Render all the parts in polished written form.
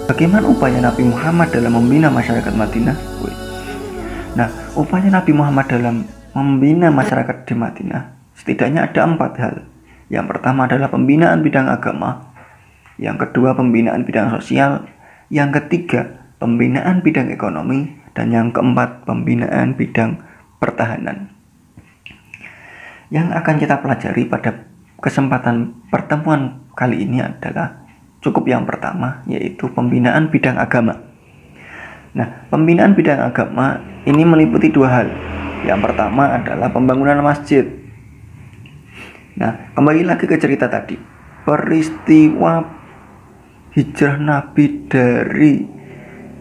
Bagaimana upaya Nabi Muhammad dalam membina masyarakat Madinah? Nah, upaya Nabi Muhammad dalam membina masyarakat di Madinah setidaknya ada 4 hal. Yang pertama adalah pembinaan bidang agama, yang kedua pembinaan bidang sosial, yang ketiga pembinaan bidang ekonomi, dan yang keempat pembinaan bidang pertahanan. Yang akan kita pelajari pada kesempatan pertemuan kali ini adalah cukup yang pertama, yaitu pembinaan bidang agama. Nah, pembinaan bidang agama ini meliputi 2 hal. Yang pertama adalah pembangunan masjid. Nah, kembali lagi ke cerita tadi. Peristiwa hijrah Nabi dari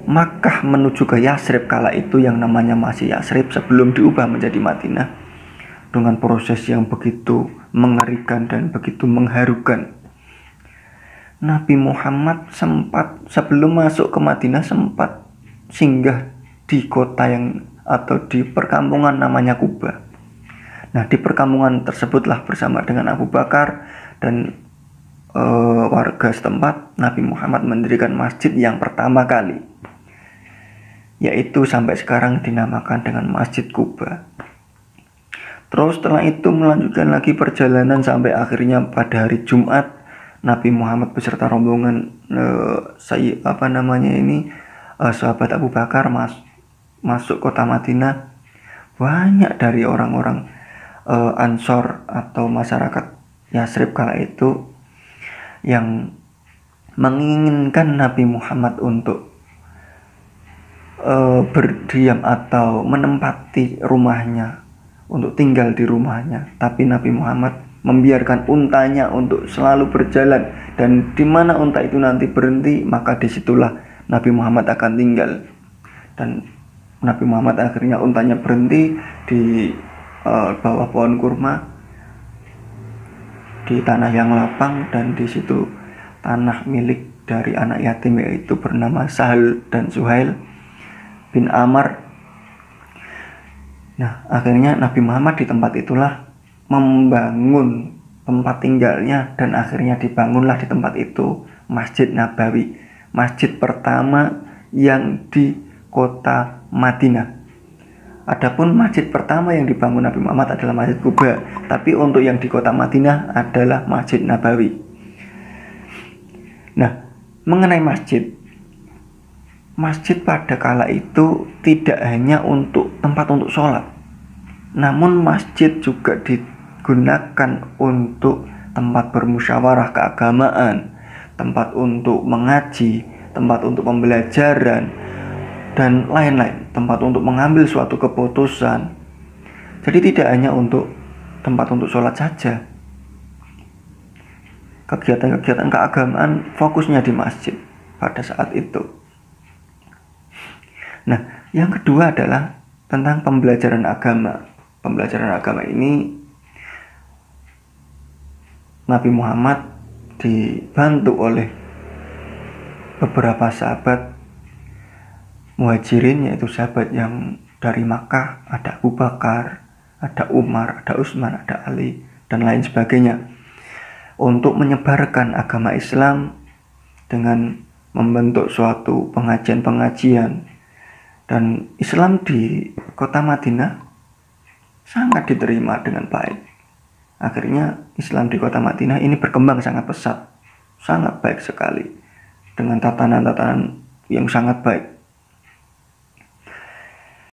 Makkah menuju ke Yasrib kala itu, yang namanya masih Yasrib sebelum diubah menjadi Madinah, dengan proses yang begitu mengerikan dan begitu mengharukan. Nabi Muhammad sempat sebelum masuk ke Madinah sempat singgah di kota yang atau di perkampungan namanya Kuba. Nah, di perkampungan tersebutlah bersama dengan Abu Bakar dan warga setempat, Nabi Muhammad mendirikan masjid yang pertama kali, yaitu sampai sekarang dinamakan dengan Masjid Kuba. Terus setelah itu melanjutkan lagi perjalanan sampai akhirnya pada hari Jumat Nabi Muhammad beserta rombongan sahabat Abu Bakar masuk kota Madinah. Banyak dari orang-orang Ansor atau masyarakat Yasrib kala itu yang menginginkan Nabi Muhammad untuk berdiam atau menempati rumahnya, untuk tinggal di rumahnya. Tapi Nabi Muhammad membiarkan untanya untuk selalu berjalan, dan di mana unta itu nanti berhenti, maka disitulah Nabi Muhammad akan tinggal. Dan Nabi Muhammad akhirnya untanya berhenti di bawah pohon kurma di tanah yang lapang, dan di situ tanah milik dari anak yatim yaitu bernama Sahal dan Suhail bin Amr. Nah, akhirnya Nabi Muhammad di tempat itulah membangun tempat tinggalnya, dan akhirnya dibangunlah di tempat itu Masjid Nabawi, masjid pertama yang di kota Madinah. Adapun masjid pertama yang dibangun Nabi Muhammad adalah Masjid Kuba, tapi untuk yang di kota Madinah adalah Masjid Nabawi. Nah, mengenai masjid pada kala itu tidak hanya untuk tempat untuk sholat, namun masjid juga digunakan untuk tempat bermusyawarah keagamaan, tempat untuk mengaji, tempat untuk pembelajaran, dan lain-lain, tempat untuk mengambil suatu keputusan. Jadi tidak hanya untuk tempat untuk sholat saja. Kegiatan-kegiatan keagamaan fokusnya di masjid pada saat itu. Nah, yang kedua adalah tentang pembelajaran agama. Pembelajaran agama ini Nabi Muhammad dibantu oleh beberapa sahabat Muhajirin, yaitu sahabat yang dari Makkah. Ada Abu Bakar, ada Umar, ada Utsman, ada Ali, dan lain sebagainya, untuk menyebarkan agama Islam dengan membentuk suatu pengajian-pengajian. Dan Islam di kota Madinah sangat diterima dengan baik. Akhirnya Islam di kota Madinah ini berkembang sangat pesat, sangat baik sekali, dengan tatanan-tatanan yang sangat baik.